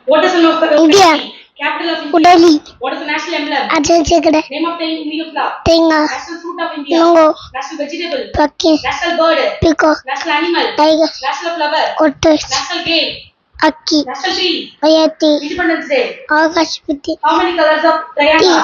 What is the name of the India. country? Capital of India. Delhi. What is the national emblem? Argentina. Name of the Indian flag. Tenga. National fruit of India. Mango. National vegetable. Pumpkin. National bird. Peacock. National animal. Tiger. National flower. Otters. National game. Akki. National tree. Coyote. Independence Day. Agashpati. How many colors of triangle?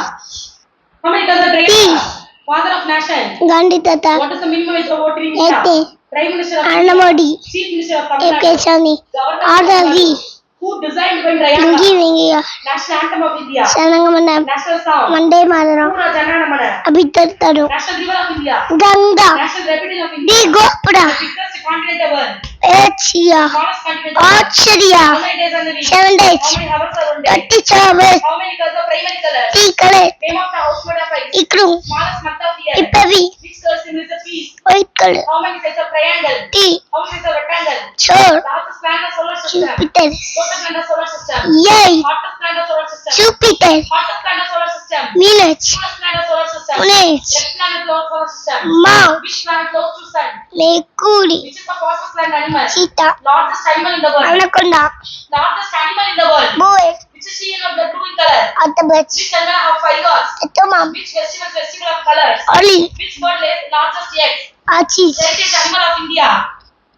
How many colors of triangle? Father of nation. Gandhi Tata. What is the minimum age of voter in India? 18. Prime Minister of Narendra India. Modi. Chief Minister of Tamil AK Nadu. Chani. Governor of RRV. Tamil Nadu. Who designed one Lingi triangle? Vingiya. National anthem of India. Sanangamana. National song. Monday Madaram. Pura Jananamana. Abhitattaru. National river of India. Ganga. National capital of D. India. Gopura. The biggest continent ever. Asia. Smallest continent ever. Archeria. How many days on the week? 7 days. How many hours are one day? 30 hours. How many colors of primary colors? 3 color. Name of the household of ice. Ikru. Smallest month of year. Ipavi. Which color symbolizes the peace? White color. How many sides of triangle? T. How many sides of rectangle? Chor. Largest planet of solar system. Jupiter. Total planet of solar system. Yay. Hottest planet of solar system. Jupiter. Hottest planet of solar system. Minutes. Coolest planet of solar system. Minutes. Left planet of solar system. Mount. Which planet close to sun? Mercury. Which is the fastest land animal? Cheetah. Largest animal in the world. Anaconda. Largest animal in the world. Boy. Which is seen of the blue in color? Octopus. Which animal have 5 gods? Atomum. Which festival of colors? Oli. Which bird lays largest eggs? Archis. Heritage animal of India.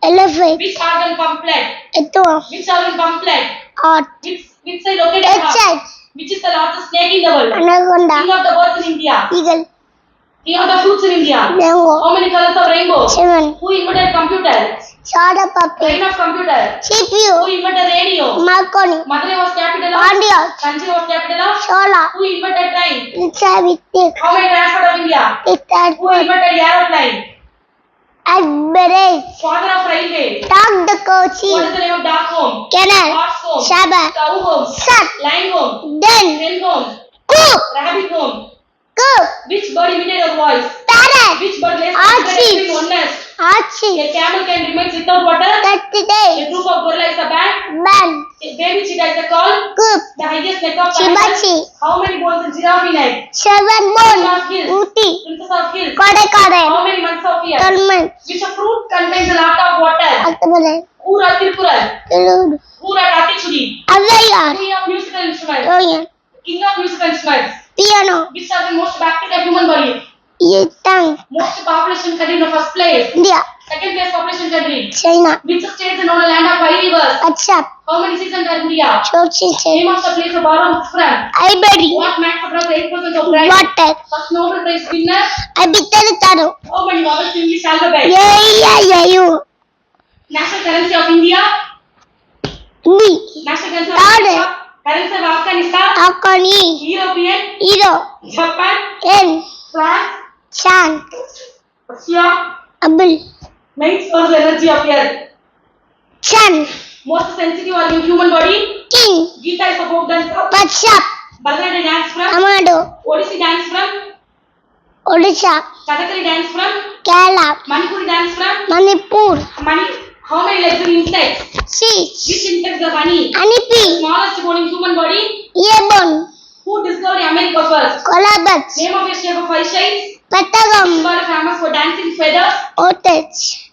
Elephant. Which organ pump blood? Atom. Which organ pump blood? Heart. Which side located heart? Headset. Which is the largest snake in the world? Anaconda. King of the birds in India. Eagle. King of the fruits in India. Mango. How many colors of rainbow? 7. Who invented computer? Soda puppy. Brain of computer. Who CPU. invented radio? Marconi. Madurai was capital of? Pandia. Sanjay was capital of? Sola. Who invented train? Savitri. How many transport of India? Who Itat. invented aeroplane? Adberes. Father of railway. Dog the What coaching. is the name of dog home? Kennel. Horse home. Shaba. Cow home. Sat. Lion home. Den. Hen home. Cook. Rabbit home. Cook. Which bird imitated your voice? Parrot. Which bird lays Archie. in one nest? Archie. A camel can remain without water. 30 A days. troop of gorilla is a band. Ban. A baby cheetah is a call. Cook. The highest neck of Chibachi. How many bones in giraffe neck? 7 Queen bone. of hills. Uti. Princess of hills. Kodakare. How many months of year? 12 months. Which a fruit contains a lot of water? October. Who wrote Tirupura? Tulud. Who wrote Attichudi? Avayar. Queen of musical instruments. Royan. King of musical instruments. Piano. Which are the most back to the human body? Yetang. Most population country in the first place. India. Second place population country. China. Which state is known as land of 5 rivers? WhatsApp. How many seasons are in India? Chochin. Name of the place of borrow from. Ivory. What makes up around 8% of price? Water. First Nobel Prize winner. Abitaru. How many vowels in English alphabet? You. National currency of India. Me. National currency of Third. India. Currency of Afghanistan. Akoni. European. Hero. Japan. N. France. Chan. Russia. Abul. Main source energy of earth. Chan. Most sensitive organ in human body. King. Gita is a folk dance of. WhatsApp. Bharatanatyam dance from. Amado. Odissi dance from. Odisha. Kathakali dance from. Kerala. Manipuri dance from. Manipur. How many legs in insects? Six. Which insects are honey? Anipi. Smallest bone in human body. Earbone. Who discovered America first? Colabats. Name of a shape of 5 shades. Patagam. Bird famous for dancing feathers. Otage.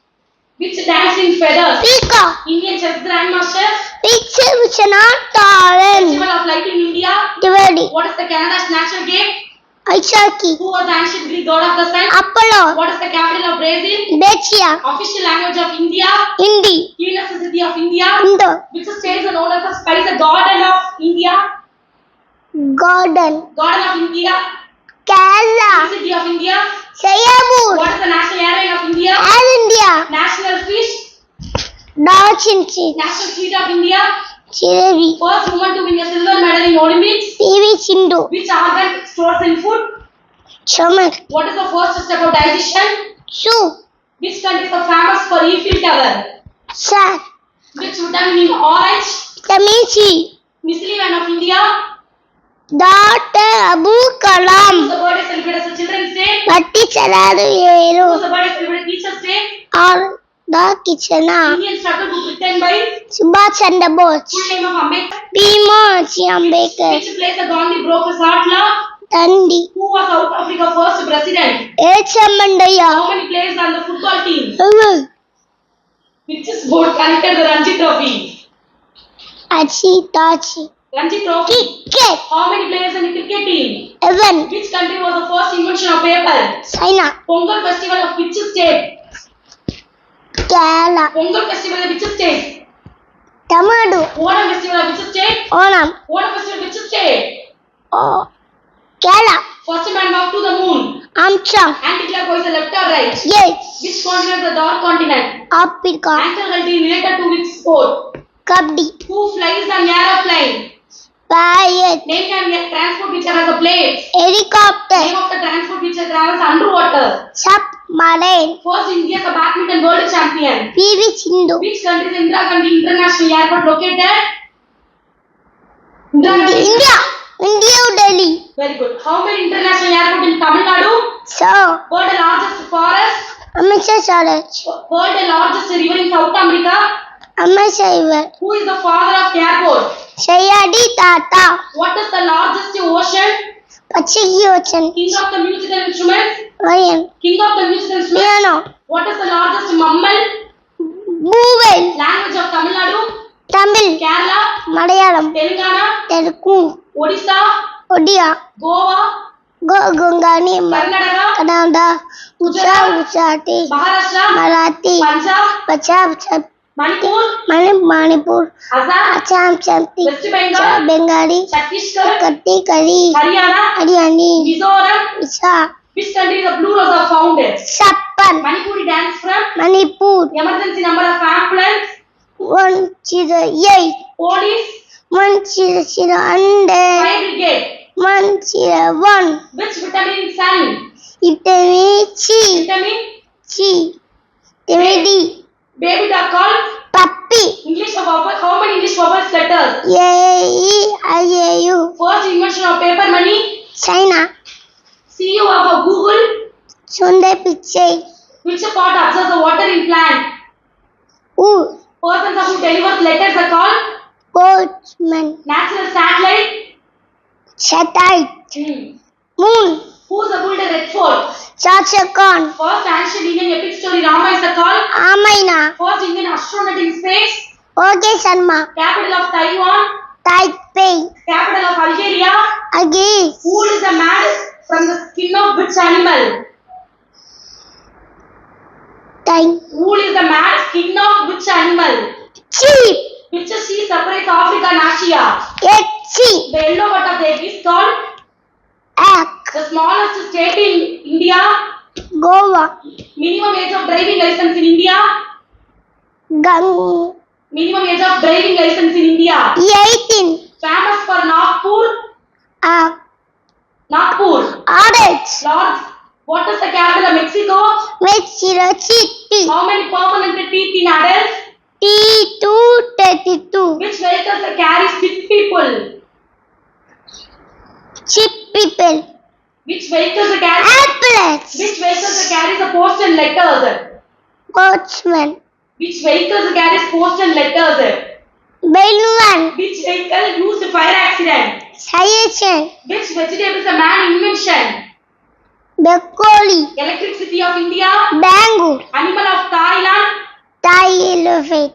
Which dancing feathers? Peacock. Indian chess grandmaster. Vichana. Festival of light in India. Diwali. What is the Canada's national game? Aishaki. Who was the ancient Greek god of the sun? Apollo. What is the capital of Brazil? Dechia. Official language of India. Hindi. Cleanest city of India. Indo. Which state is known as the Spice Garden of India? Garden. Garden of India. Kerala. City of India. Sayabur. What is the national airline of India? Air India. National fish. Dachinchi. National sweet of India. Chirevi. First woman to win a silver medal in Olympics. PV Sindhu. Which organ stores in food? Stomach. What is the first step of digestion? Soup. Which country is famous for Eiffel Tower? Sar. Which vitamin in orange? Vitamin C. Muslim man of India. Dr. Abu Whose Kalam. birthday celebrated as a Children's Day? Batti Chalaru Yeru. Whose birthday celebrated Teachers Day? Or the Kitchena. Indian struggle book written by Subhash Chandra Bose. full name of Ambedkar. Bhima Ambedkar. Which place the Gandhi broke his heart law? Dandi. Who was South Africa first president? Mandaya. How many players on the football team? Hello. Which is board connected the Ranji Trophy? Achi, Tachi. Ranji Trophy. Cricket. How many players in the cricket team? 11. Which country was the first invention of paper? China. Pongal festival of which state? Kerala. Pongal festival of which state? Tamil Nadu. Onam festival of which state? Onam. Onam festival of which state? Oh. Kerala. First man walked to the moon. Armstrong. Anticlockwise the left or right? Yes. Which continent is the dark continent? Africa. Ankle healthy related to which sport? Kabaddi. Who flies an aeroplane? Pilot. Name can transport which has a plane. Helicopter. Name of the transport which travels underwater. Submarine. First India is a badminton world champion. PV Sindhu. Which country is Indira Gandhi International Airport located? Indira Gandhi. India. New Delhi. Very good. How many international airports in Tamil Nadu? So, World largest forest? Amisa Saraj. World largest river in South America? Amisa River. Who is the father of airport? Sayadi Tata. What is the largest ocean? Pacific Ocean. King of the musical instruments? Lion. King of the musical instruments? Piano. What is the largest mammal? Buvel. Language of Tamil Nadu? Tamil. Kerala? Malayalam. Telangana? Telugu. Odisha? Odia. Goa? Gongani. Karnataka? Kannada. Gujarati. Maharashtra? Marathi. Punjab? Punjab. Manipur? Manipur. Assam? Assam. Chanti. West Bengal? Bengali. Chhattisgarh? Kati. Haryana? Haryani. Mizoram? Isa. Which country is the blue rose are found in? Sappan. Manipuri dance from? Manipur. Emergency number of ambulance? 108. Police? 100. Fire brigade? 101. Which vitamin in sun? Vitamin C. Vitamin? C. Vitamin D. Baby duck called? Puppy. English of how many English vowels letters? A-E-I-A-U. First invention of paper money? China. CEO of Google? Sundar Pichai. Which part absorbs the water in plant? Who? Persons who delivers letters are called? Postman. Natural satellite? Satellite. Moon. Who's the builder Red Fort? Chacha Khan. First ancient Indian epic story Rama is the called? Amaina. First Indian astronaut in space? O.K. Sharma. Capital of Taiwan? Taipei. Capital of Algeria? Agis. Who is the man from the skin of which animal? Time. Wool is the man skin of which animal? Sheep. Which sea separates Africa and Asia? Etchi. The yellow part of the egg is called? Egg. The smallest state in India? Goa. Minimum age of driving license in India? Gang. Minimum age of driving license in India? 18. Famous for Nagpur? Nagpur. Orange. Lord, what is the capital of Mexico? Mexico City. How many permanent teeth in adults? T232. Which vehicles carry sick people? Cheap people. Which vehicles carry? Ambulance. Which vehicles carries the post and letters? Postman. Which vehicles carries post and letters? Balloon. Which vehicle used fire accident? Suggestion. Which vegetable is a man invention? Broccoli. Electricity of India? Bamboo. Animal of Thailand? Thai elephant.